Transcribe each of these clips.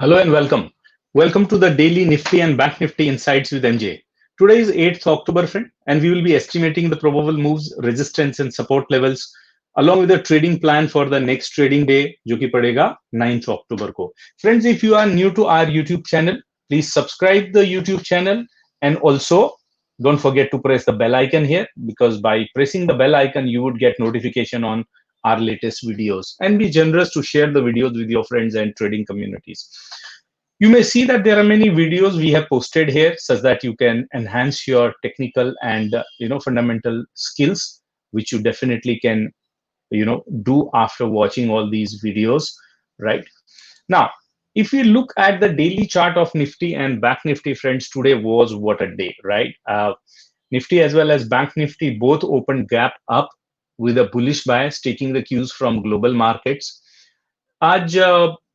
Hello and welcome. Welcome to the daily Nifty and Bank Nifty Insights with MJ. Today is 8th October, friend, and we will be estimating the probable moves, resistance and support levels, along with a trading plan for the next trading day, जो कि पड़ेगा 9th October को. Friends, if you are new to our YouTube channel, please subscribe the YouTube channel and also don't forget to press the bell icon here because by pressing the bell icon, you would get notification on our latest videos and be generous to share the videos with your friends and trading communities. You may see that there are many videos we have posted here such that you can enhance your technical and fundamental skills, which you definitely can do after watching all these videos, right? Now, if we look at the daily chart of Nifty and Bank Nifty, friends, today was what a day, right? Nifty as well as Bank Nifty both opened gap up with a bullish bias, taking the cues from global markets. आज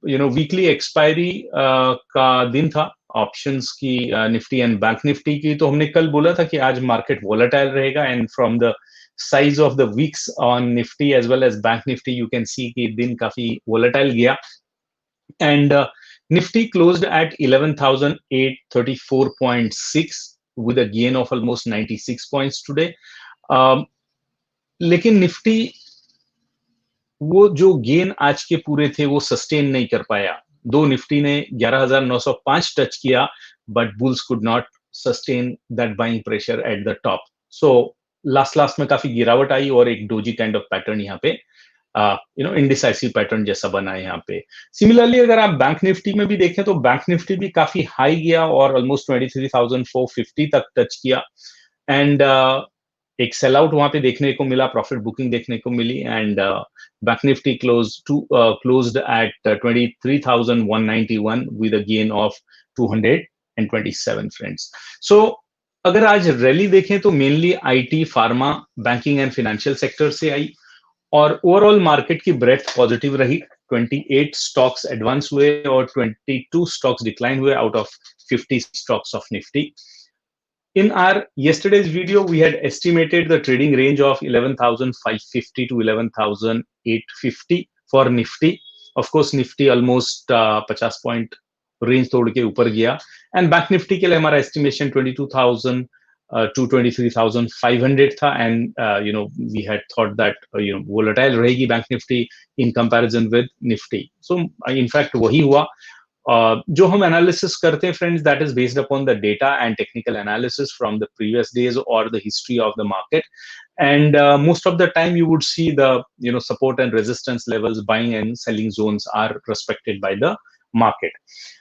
weekly expiry का दिन था options की, Nifty and bank Nifty की. तो हमने कल बोला था कि आज मार्केट वोलेटाइल रहेगा and from the size of the weeks on Nifty as well as bank Nifty you can see कि दिन काफी वोलेटाइल गया and Nifty closed at 11,834.6 with a gain of almost 96 points today. लेकिन Nifty वो जो gain आज के पूरे थे वो सस्टेन नहीं कर पाया. दो निफ्टी ने 11,905 टच किया but bulls could not sustain that buying pressure at the top. So last में काफी गिरावट आई और एक डोजी काइंड ऑफ पैटर्न यहाँ पे इनडिसाइसिव पैटर्न जैसा बना है यहाँ पे. सिमिलरली अगर आप बैंक निफ्टी में भी देखें तो बैंक निफ्टी भी काफी हाई गया और ऑलमोस्ट 23,450 तक टच किया एंड एक सेल आउट वहां पे देखने को मिला, प्रॉफिट बुकिंग देखने को मिली and bank Nifty closed at 23,191 with a gain of 227 friends. So अगर आज रैली देखें तो mainly IT, pharma, banking and financial sector से आई और ओवरऑल मार्केट की ब्रेथ पॉजिटिव रही. 28 स्टॉक्स एडवांस हुए और 22 स्टॉक्स डिक्लाइन हुए out of 50 stocks of Nifty. In our yesterday's video, we had estimated the trading range of 11,550 to 11,850 for Nifty. Of course, Nifty almost 50 point range तोड़ के ऊपर गया and Bank Nifty के लिए हमारा estimation 22,000 to 23,500 था and we had thought that volatile रहेगी Bank Nifty in comparison with Nifty. So in fact वही हुआ. जो हम एनालिसिस करते हैं friends, that is based upon the data and technical analysis from the previous days और the history of the market and most of the time you would see the support and resistance levels, buying and selling zones are respected by the market.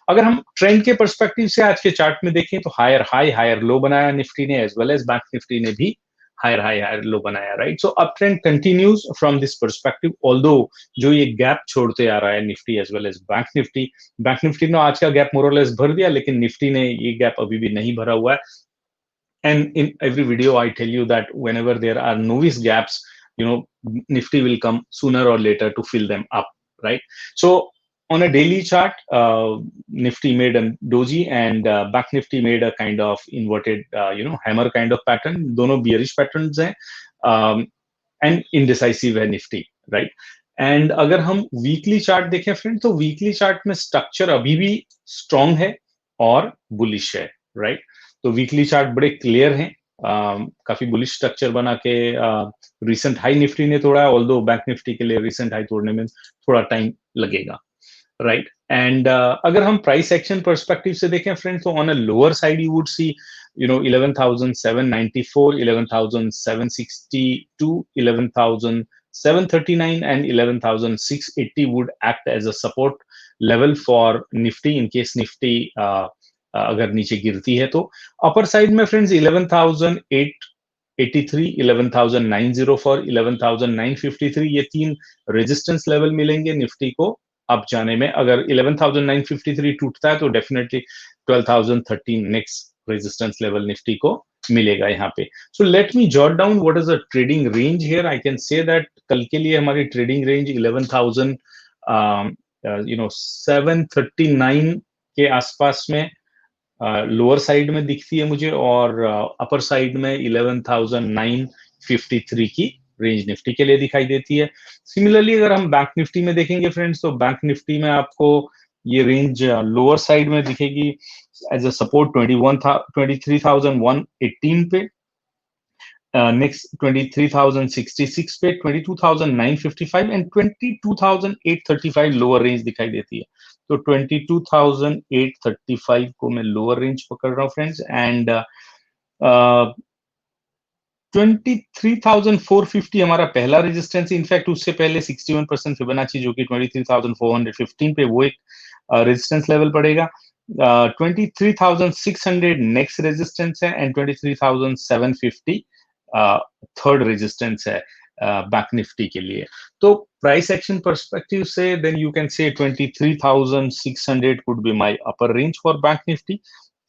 अगर हम trend के perspective से आज के chart में देखें तो हायर हाई हायर लो बनाया निफ्टी ने as well as bank Nifty ने भी हायर हाई हायर लो बनाया, right? So up trend continues from this perspective, although जो ये गैप छोड़ते आ रहा है Nifty as well as bank Nifty ने आज का गैप मोर और लेस भर दिया लेकिन निफ्टी ने ये गैप अभी भी नहीं भरा हुआ है. And in every video I tell you that whenever there are novice gaps, Nifty will come sooner or later to fill them up, right? So on a daily chart, Nifty made a doji and Bank Nifty made a kind of inverted, hammer kind of pattern. दोनों bearish patterns हैं and indecisive है Nifty, right? And अगर हम weekly chart देखें friend तो weekly chart में structure अभी भी strong है और bullish है, right? तो weekly chart बड़े clear हैं, काफी bullish structure बना के recent high Nifty ने तोड़ा है, although Bank Nifty के लिए recent high तोड़ने में थोड़ा time लगेगा, right? And अगर हम price action perspective से देखें फ्रेंड तो on a lower side you would see 11,794, 11,762, 11,739 and 11,680 would act as a support level for Nifty in case Nifty अगर नीचे गिरती है तो. अपर साइड में फ्रेंड्स 11,883, 11,904, 11,953 ये तीन रेजिस्टेंस लेवल मिलेंगे निफ्टी को अप जाने में. अगर 11,953 टूटता है तो definitely 12,013 next resistance level Nifty को मिलेगा यहाँ पे. So let me jot down what is the trading range here. I can say that कल के लिए हमारी ट्रेडिंग रेंज 11,739 के आसपास में लोअर साइड में दिखती है मुझे और अपर साइड में 11,953 की रेंज निफ्टी के लिए दिखाई देती है. सिमिलरली अगर हम बैंक निफ्टी में देखेंगे फ्रेंड्स तो बैंक निफ्टी में आपको ये रेंज लोअर साइड में दिखेगी एज अ सपोर्ट 23,118 पे, नेक्स्ट 23,066 पे, 22,955 एंड 22,835 लोअर रेंज दिखाई देती है। तो 22,835 को मैं लोअर रेंज पकड़ रहा हूँ फ्रेंड्स, एंड 23,450 हमारा पहला रेजिस्टेंस, इनफैक्ट उससे पहले 61% फिबोनाची जो कि 23,415 पे, वो एक रेजिस्टेंस लेवल पड़ेगा। 23,600 नेक्स्ट रेजिस्टेंस है, एंड 23,750 थर्ड रेजिस्टेंस है बैंक निफ्टी के लिए। तो प्राइस एक्शन पर्सपेक्टिव से then you can say 23,600 could be my upper range for bank Nifty.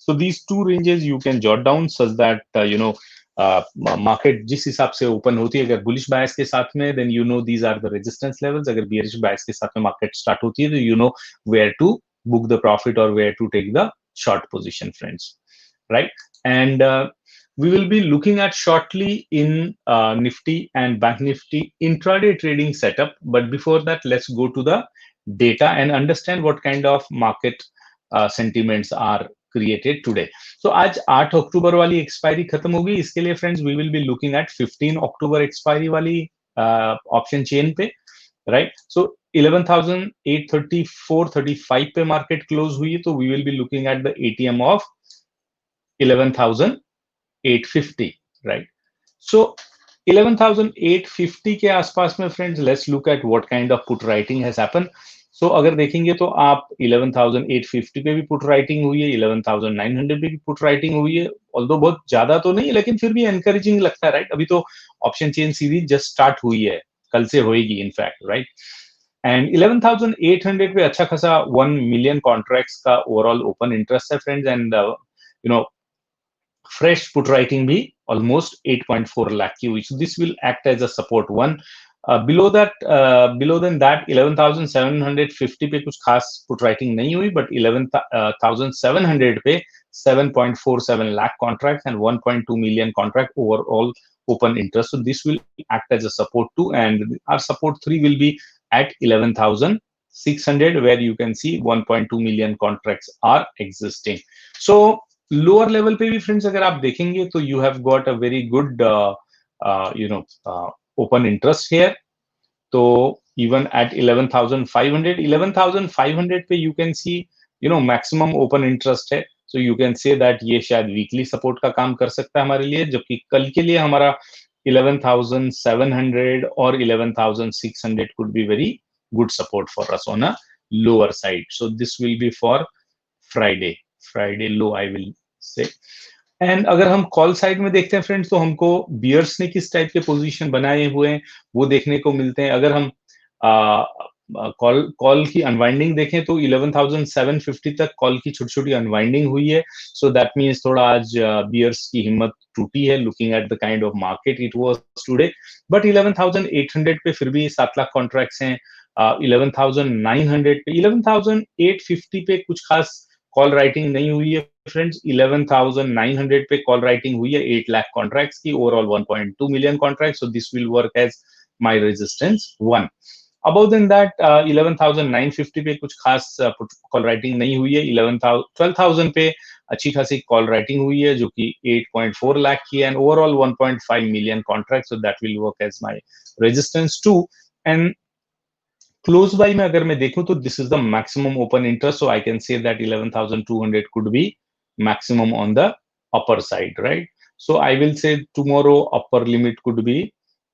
So these two ranges you can jot down such that market जिस हिसाब से open होती है, अगर बुलिश बायस के साथ में then you know these are the resistance levels, अगर बियरिश बायस के साथ में मार्केट स्टार्ट होती है तो you know where to book the profit और where to take the short position friends, right? And we will be looking at shortly in Nifty and Bank Nifty intraday trading setup. But before that, let's go to the data and understand what kind of market sentiments are created today. So आज 8 अक्टूबर वाली expiry खत्म होगी, इसके लिए friends we will be looking at 15 October expiry वाली option chain पे, right? So 11,834.35 पे market close हुई है, तो we will be looking at the ATM of 11,850, right? So 11,850 के आसपास में friends let's look at what kind of put writing has happen. So अगर देखेंगे तो आप 11,850 पे भी पुट राइटिंग हुई है, 11,900 पे भी पुट राइटिंग हुई है, ऑल्दो बहुत ज्यादा तो नहीं लेकिन फिर भी एनकरेजिंग लगता है, राइट? अभी तो option chain series just start हुई है, कल से होएगी इनफैक्ट, राइट? एंड 11,800 पे अच्छा खासा 1 मिलियन कॉन्ट्रैक्ट्स का ओवरऑल ओपन इंटरेस्ट है friends, and fresh put writing भी almost 8.4 lakh की हुई, so this will act as a support one. Below than that 11,750 पे कुछ खास put writing नहीं हुई, but 11,700 पे 7.47 lakh contracts and 1.2 million contract overall open interest, so this will act as a support two, and our support three will be at 11,600 where you can see 1.2 million contracts are existing. So lower level पे भी friends अगर आप देखेंगे तो you have got a very good open interest here, तो even at 11,500 पे you can see maximum open interest है, so you can say that ये शायद वीकली सपोर्ट का काम कर सकता है हमारे लिए, जबकि कल के लिए हमारा 11,700 और 11,600 could be very good support for us on a lower side. So this will be for Friday low I will से. एंड अगर हम कॉल साइड में देखते हैं फ्रेंड्स, तो हमको बियर्स ने किस टाइप के पोजीशन बनाए हुए हैं वो देखने को मिलते हैं. अगर हम कॉल की अनवाइंडिंग देखें तो 11,750 तक कॉल की छोटी छोटी अनवाइंडिंग हुई है, सो दैट मीन्स थोड़ा आज बियर्स की हिम्मत टूटी है looking at the kind of market it was today. But 11,800 पे फिर भी 7 लाख कॉन्ट्रैक्ट्स हैं. 11,900 पे 11,850 पे कुछ खास कॉल राइटिंग नहीं हुई है फ्रेंड्स. 11,900 पे कॉल राइटिंग हुई है 8 लाख कॉन्ट्रैक्ट्स की, overall 1.2 million contract, so this will work as my resistance 1. Above then that 11,950 पे कुछ खास कॉल राइटिंग नहीं हुई है. 12,000 पे अच्छी खासी कॉल राइटिंग हुई है जो कि 8.4 लाख की है, and overall 1.5 million contract, so that will work as my resistance 2. And close by में अगर मैं देखूं तो this is the maximum open interest, so I can say that 11,200 could be maximum on the upper side, right? So I will say tomorrow upper limit could be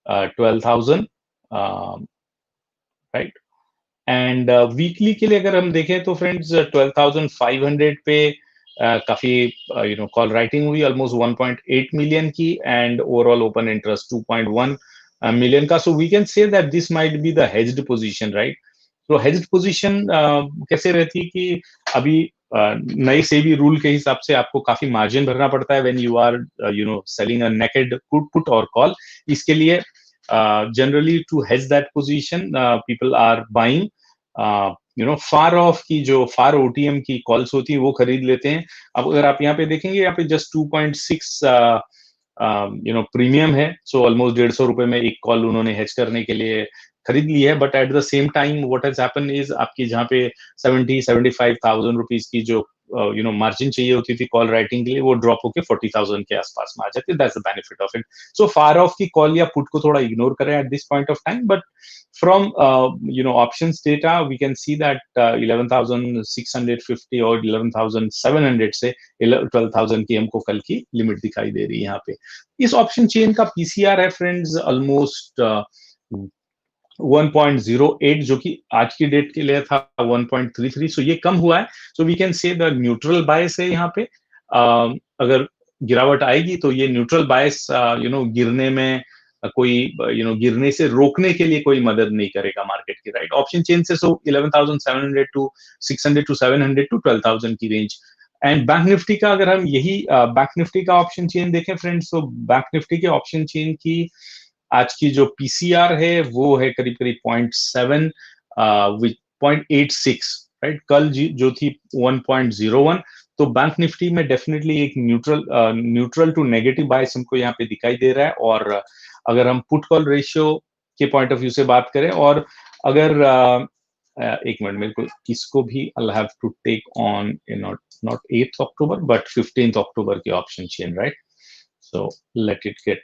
12,000, right? And weekly के लिए अगर हम देखें तो friends 12,500 पे काफी call writing हुई almost 1.8 million की, and overall open interest 2.1 million का. So we can say that this might be the hedged position, right? तो हेज्ड पोजीशन कैसे रहती है कि अभी नए सेबी रूल के हिसाब से आपको काफी मार्जिन भरना पड़ता है when you are selling a naked put और कॉल. इसके लिए generally to hedge that position people are buying far of की जो फार ओटीएम की कॉल्स होती है वो खरीद लेते हैं. अब अगर आप यहाँ पे देखेंगे यहाँ पे जस्ट 2.6 प्रीमियम है, सो ऑलमोस्ट 150 रुपए में एक कॉल उन्होंने हेज करने के लिए खरीद ली है, but at the same time what has happen is आपकी जहाँ पे 70-75,000 रुपीज की जो मार्जिन चाहिए होती थी कॉल राइटिंग के लिए, वो ड्रॉप होकर 40,000 के आसपास में आ जाती है। That's the benefit of it. So far of की कॉल या पुट को थोड़ा इग्नोर करें eight this point of time, but from options data we can see that 11,650 और 11,700 से 12,000 की हमको कल की लिमिट दिखाई दे रही है यहाँ पे। इस ऑप्शन चेन का पीसीआर है फ्रेंड्स ऑलमोस्ट 1.08, जो कि आज की डेट के लिए था 1.33, सो ये कम हुआ है। So we can say the neutral bias है यहाँ पे। अगर गिरावट आएगी तो ये न्यूट्रल बायस गिरने में कोई गिरने से रोकने के लिए कोई मदद नहीं करेगा मार्केट की, राइट। ऑप्शन चेन से 11,700 टू 600 टू 700 टू 12,000 की रेंज। एंड बैंक निफ्टी का अगर हम यही बैंक निफ्टी का ऑप्शन चेन देखें फ्रेंड्स, तो बैंक निफ्टी के ऑप्शन चेन की आज की जो पीसीआर है वो है करीब करीब 0.7 विथ 0.86, राइट। कल जो थी 1.01। तो बैंक निफ्टी में डेफिनेटली एक न्यूट्रल टू नेगेटिव बायस हमको यहाँ पे दिखाई दे रहा है। और अगर हम पुट कॉल रेशियो के पॉइंट ऑफ व्यू से बात करें, और अगर एक मिनट, मेरे को इसको भी I have to take on not 8th October but 15th October की option chain, right. So let it get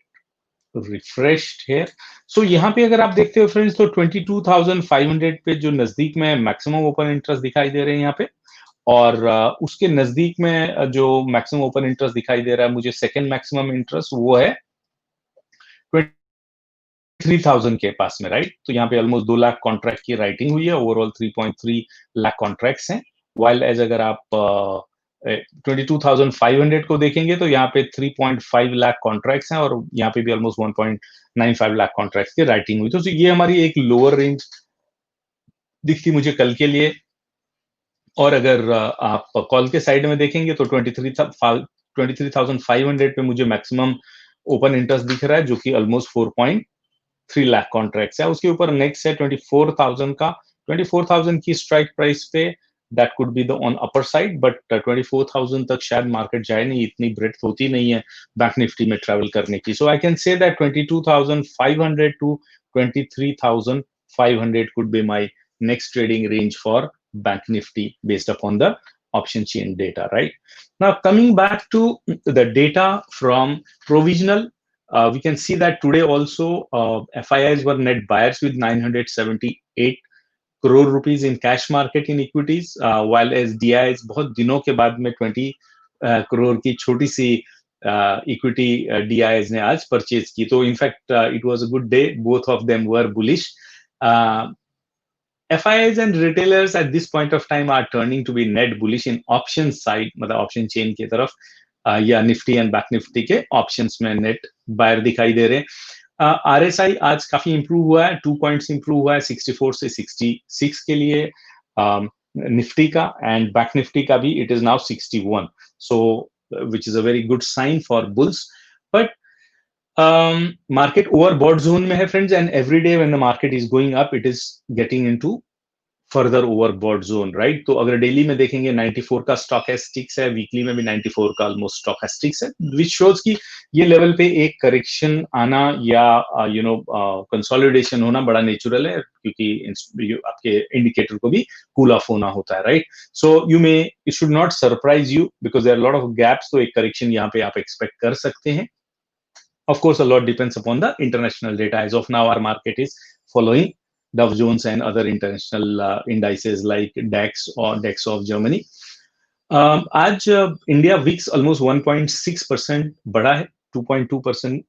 refreshed here. So यहाँ पे अगर आप देखते हो फ्रेंड्स, तो 22,500 पे जो नजदीक में मैक्सिमम ओपन इंटरेस्ट दिखाई दे रहे हैं यहाँ पे, और उसके नजदीक में जो मैक्सिमम ओपन इंटरेस्ट दिखाई दे रहा है मुझे, सेकंड मैक्सिमम इंटरेस्ट वो है 3,000 के पास में, राइट। तो यहाँ पे ऑलमोस्ट 2 लाख कॉन्ट्रैक्ट की राइटिंग हुई है, ओवरऑल 3.3 लाख कॉन्ट्रैक्ट्स हैं। वाइल एज अगर आप 22,500 को देखेंगे तो यहाँ पे 3.5 लाख कॉन्ट्रैक्ट्स हैं, और यहाँ पे भी ऑलमोस्ट 1.95 लाख कॉन्ट्रैक्ट्स की राइटिंग हुई। तो ये हमारी एक लोअर रेंज दिखती मुझे कल के लिए। और अगर आप कॉल के साइड में देखेंगे तो 23,500 पे मुझे मैक्सिमम ओपन इंटरेस्ट दिख रहा है, जो कि ऑलमोस्ट 4.3 लाख कॉन्ट्रैक्ट्स है। उसके ऊपर नेक्स्ट है 24,000 का। 24,000 की स्ट्राइक प्राइस पे that could be the on upper side, but 24,000 तक शायद मार्केट जाए नहीं, इतनी ब्रेड्थ होती नहीं है बैंक निफ्टी में ट्रेवल करने की। So I can say that 22,500 to 23,500 could be my next trading range for Bank Nifty based upon the option chain data, right? Now, coming back to the data from provisional, we can see that today also FIIs were net buyers with 978 crore rupees in cash market in equities, while as DIs बहुत दिनों के बाद में 20 crore की छोटी सी equity DIs ने आज purchase की। तो in fact it was a good day, both of them were bullish. FIIs and retailers at this point of time are turning to be net bullish in option side, मतलब option chain की तरफ, या Nifty and bank Nifty के options में net buyer दिखाई दे रहे हैं। RSI आज काफी इंप्रूव हुआ है, 2 पॉइंट्स इंप्रूव हुआ है 64 से 66 के लिए निफ्टी का, एंड बैंक निफ्टी का भी it is now 61, so which is a very good sign for bulls. But market overbought zone में है friends, and every day when the market is going up it is getting into further overbought zone, right? तो अगर daily में देखेंगे 94 का स्टॉकेस्टिक्स है, weekly में भी 94 का ऑलमोस्ट स्टॉकेस्टिक्स है, विच शोज कि ये लेवल पे एक करेक्शन आना या कंसोलिडेशन होना बड़ा नेचुरल है, क्योंकि आपके इंडिकेटर को भी कूल ऑफ होना होता है, right. So it should not surprise you because there are lot of gaps, तो एक करेक्शन यहाँ पे आप एक्सपेक्ट कर सकते हैं। Of course, a lot depends upon the international data. As of now, our market is following Dow Jones and other international indices like DAX or DAX of Germany. आज India VIX almost 1.6% बढ़ा है, 2.2%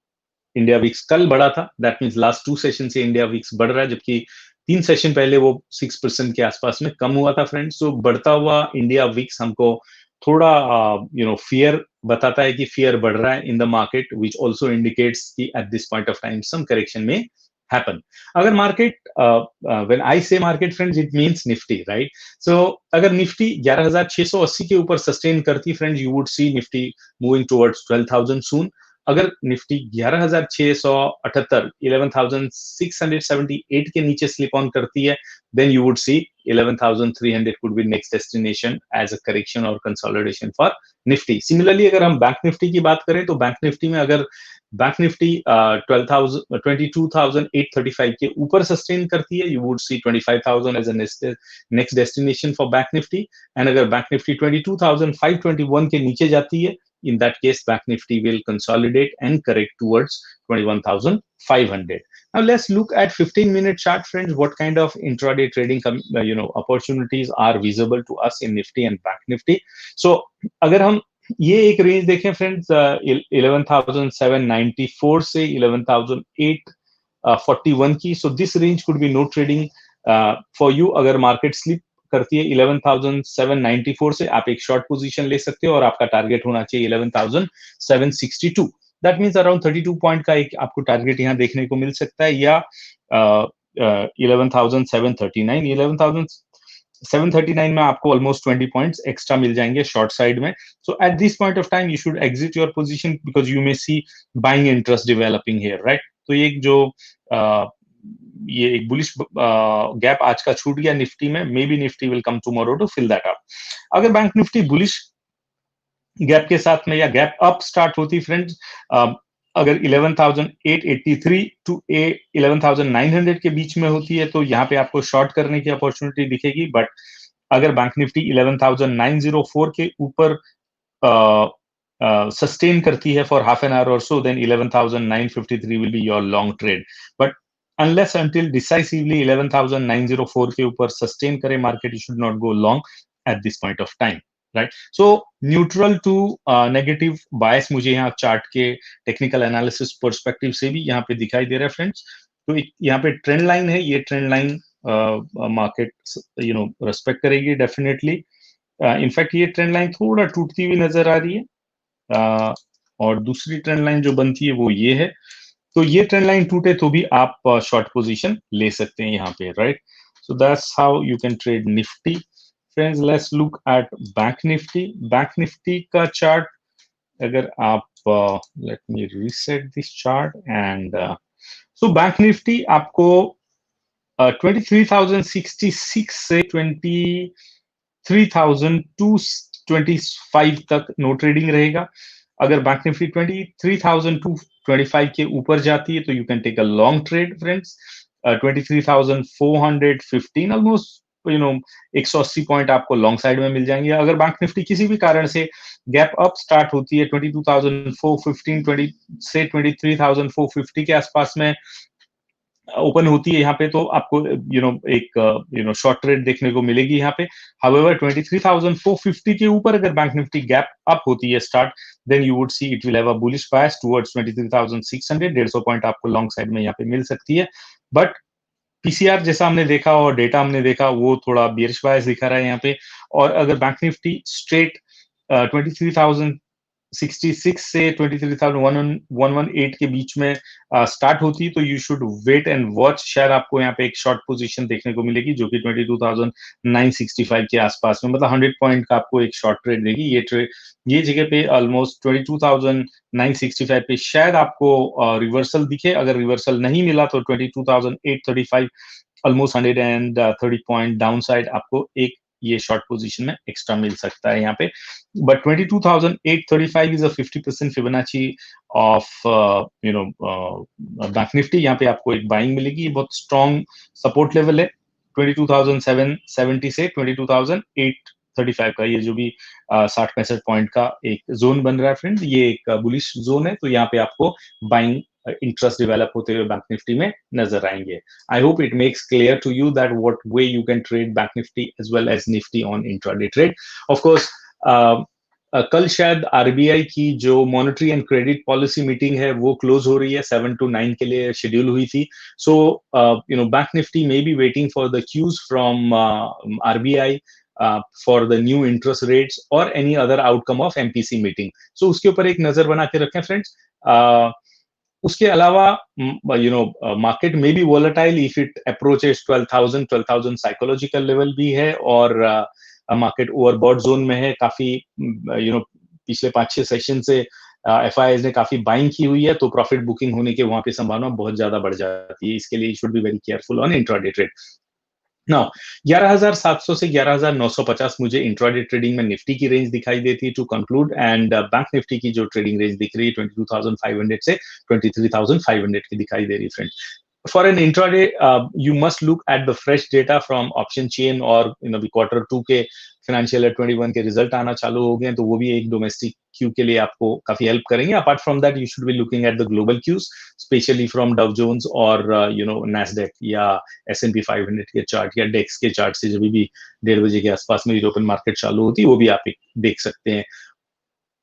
India VIX कल बढ़ा था। That means last 2 session से India VIX बढ़ रहा है, जबकि 3 सेशन पहले वो 6% के आसपास में कम हुआ था फ्रेंड्स। तो बढ़ता हुआ इंडिया विक्स हमको थोड़ा फियर बताता है कि फियर बढ़ रहा है in the market, which also indicates कि at this point of time some correction में हैपन। अगर market when I say market friends it means Nifty, right. So अगर निफ्टी 11,680 के ऊपर सस्टेन करती friends, you would see Nifty moving towards 12,000 soon. अगर Nifty 11,678 11,678 के नीचे स्लिप ऑन करती है, then you would see 11,300 could be next destination as a correction or consolidation for Nifty. Similarly, अगर हम बैंक निफ्टी की बात करें तो बैंक निफ्टी में अगर बैंक निफ्टी 22,835 के ऊपर सस्टेन करती है, you would see 25,000 as a next destination for bank Nifty. And अगर बैंक निफ्टी 22,521 के नीचे जाती है, in that case bank nifty will consolidate and correct towards 21,500. Now let's look at 15-minute chart, friends. What kind of intraday trading opportunities are visible to us in nifty and bank nifty? So अगर हम ये एक range देखें friends, 11,794 से 11,841 की, so this range could be no trading for you. अगर market slip करती है 11,794 से, आप एक शॉर्ट पोजीशन ले सकते हो और आपका टारगेट होना चाहिए 11,762। दैट मीन्स अराउंड 32 पॉइंट का एक आपको टारगेट यहाँ देखने को मिल सकता है, या 11,739। 11,739 में आपको ऑलमोस्ट 20 पॉइंट्स एक्स्ट्रा मिल जाएंगे शॉर्ट साइड में। So at this point of time you should exit your position because you may see buying interest developing here, right. तो ये एक बुलिश गैप आज का छूट गया निफ्टी में, maybe Nifty will come tomorrow to fill that up. अगर bank Nifty bullish gap के साथ में या गैप अप स्टार्ट होती फ्रेंड्स, अगर 11,883 टू 11,900 के बीच में होती है तो यहाँ पे आपको शॉर्ट करने की अपॉर्चुनिटी दिखेगी। बट अगर बैंक निफ्टी 11,904 के ऊपर सस्टेन करती है फॉर हाफ एन आवर और so, then 11,953 will be your long trade. But unless until decisively 11,904 के ऊपर सस्टेन करे market, you should not go long at this point of time, right? So neutral to negative bias मुझे यहाँ chart के technical analysis perspective से भी यहाँ पे दिखाई दे रहा है फ्रेंड्स। तो यहाँ पे ट्रेंड लाइन है, ये ट्रेंड लाइन मार्केट रेस्पेक्ट करेगी डेफिनेटली। इनफैक्ट ये ट्रेंड लाइन थोड़ा टूटती हुई नजर आ रही है, और दूसरी ट्रेंड लाइन जो बनती है वो ये है। तो ये ट्रेंड लाइन टूटे तो भी आप शॉर्ट पोजीशन ले सकते हैं यहाँ पे, right. So that's how you can trade Nifty. Friends, let's look at bank Nifty. Bank Nifty का चार्ट अगर आप let me reset this chart and so bank Nifty आपको 23,066 से 23,225 तक नो ट्रेडिंग रहेगा। अगर बैंक निफ्टी 23,225 के ऊपर जाती है तो you can take a long trade friends. 23,415 almost 180 point आपको लॉन्ग साइड में मिल जाएंगे। अगर बैंक निफ्टी किसी भी कारण से गैप अप स्टार्ट होती है 22,415 से 23,450 के आसपास में ओपन होती है यहाँ पे, तो आपको एक शॉर्ट ट्रेड देखने को मिलेगी यहाँ पे। हाउएवर 23,450 के ऊपर अगर बैंक निफ्टी गैप अप होती है start, then you would see it will have a bullish bias towards 23,600। 150 point आपको लॉन्ग साइड में यहाँ पे मिल सकती है। बट पीसीआर जैसा हमने देखा और डेटा हमने देखा वो थोड़ा बियरिश बायस दिखा रहा है यहाँ पे। और अगर बैंक निफ्टी स्ट्रेट 23,066 से 23,118 के बीच में स्टार्ट होती है तो you should wait and watch. शायद आपको यहाँ पे एक शॉर्ट पोजीशन देखने को मिलेगी जो कि 22,965 के आसपास में, मतलब 100 पॉइंट का आपको एक शॉर्ट ट्रेड देगी। ये जगह पे ऑलमोस्ट 22,965 पे शायद आपको रिवर्सल दिखे। अगर रिवर्सल नहीं मिला तो 22,835 ऑलमोस्ट 130 पॉइंट डाउन साइड आपको एक ये शॉर्ट पोजीशन में एक्स्ट्रा मिल सकता है यहाँ पे। But 22,835 is a 50% Fibonacci of bank Nifty. यहाँ पे आपको एक बाइंग मिलेगी, ये बहुत स्ट्रॉन्ग सपोर्ट लेवल है 22,770 से 22,835 का। ये जो भी 60-65 पॉइंट का एक जोन बन रहा है फ्रेंड, ये एक बुलिश जोन है। तो यहाँ पे आपको बाइंग इंटरेस्ट डेवलप होते हुए बैंक निफ्टी में नजर आएंगे। I hope it makes clear to you that what way you can trade bank Nifty as well as Nifty on intraday trade. Of course कल शायद आरबीआई की जो monetary and credit policy meeting है वो close हो रही है, 7 to 9 के लिए शेड्यूल हुई थी। So bank Nifty may be waiting for the cues from RBI for the new interest rates or any other outcome of MPC meeting. So उसके ऊपर एक नजर बना के रखें फ्रेंड्स। उसके अलावा मार्केट में भी volatile if it approaches 12,000 psychological level भी है, और मार्केट ओवरबॉट जोन में है काफी। पिछले 5-6 सेशन से एफआईआईज ने काफी बाइंग की हुई है, तो प्रॉफिट बुकिंग होने के वहां पे संभावना बहुत ज्यादा बढ़ जाती है। इसके लिए you should be very careful on intraday trade. Now 11,700 से 11,950 मुझे इंट्राडे ट्रेडिंग में निफ्टी की रेंज दिखाई देती है to conclude, and bank Nifty की जो ट्रेडिंग रेंज दिख रही है 22,500 से 23,500 की दिखाई दे रही है friend. For an intraday, you must look at the fresh data from option chain, और the quarter 2 के financial year 21 के रिजल्ट आना चालू हो गए, तो वो भी एक डोमेस्टिक क्यू के लिए आपको काफी हेल्प करेंगे. Apart from that, you should be looking at the global cues, specially from Dow Jones और नैस्डैक या S&P 500 के चार्ट या डेक्स के चार्ट से जब भी 1:30 के आसपास में यूरोपियन मार्केट चालू होती है, वो भी आप देख सकते हैं.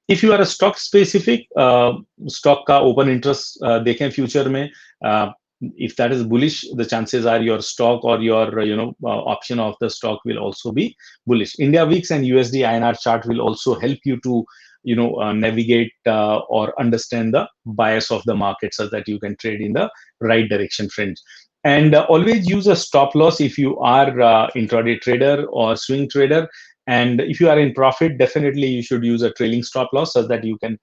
If you are a stock specific, stock का ओपन इंटरेस्ट देखें फ्यूचर में. If that is bullish, the chances are your stock or your option of the stock will also be bullish. India weeks and USD INR chart will also help you to navigate or understand the bias of the market so that you can trade in the right direction, friends. And always use a stop loss if you are intraday trader or swing trader. And if you are in profit, definitely you should use a trailing stop loss so that you can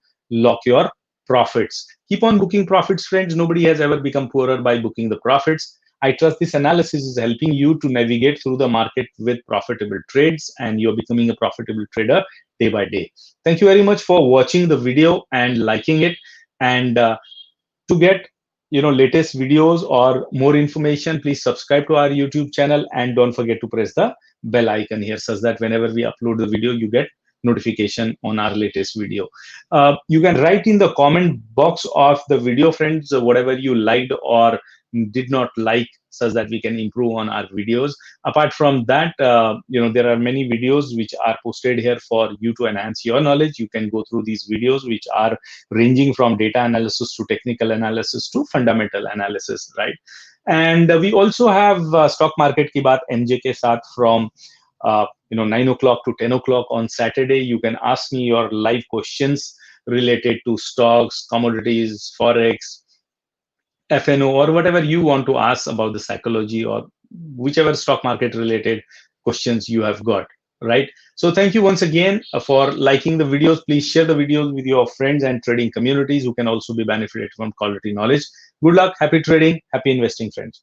lock your profits. Keep on booking profits, friends. Nobody has ever become poorer by booking the profits. I trust this analysis is helping you to navigate through the market with profitable trades, and you're becoming a profitable trader day by day. Thank you very much for watching the video and liking it. And to get latest videos or more information, please subscribe to our YouTube channel, and don't forget to press the bell icon here such that whenever we upload the video, you get notification on our latest video. You can write in the comment box of the video, friends, whatever you liked or did not like, such that we can improve on our videos. Apart from that, there are many videos which are posted here for you to enhance your knowledge. You can go through these videos, which are ranging from data analysis to technical analysis to fundamental analysis, right? And we also have stock market ki baat MJ ke saath from 9 o'clock to 10 o'clock on Saturday. You can ask me your live questions related to stocks, commodities, forex, FNO, or whatever you want to ask about the psychology or whichever stock market related questions you have got, right? So thank you once again for liking the videos. Please share the videos with your friends and trading communities who can also be benefited from quality knowledge. Good luck, happy trading, happy investing, friends.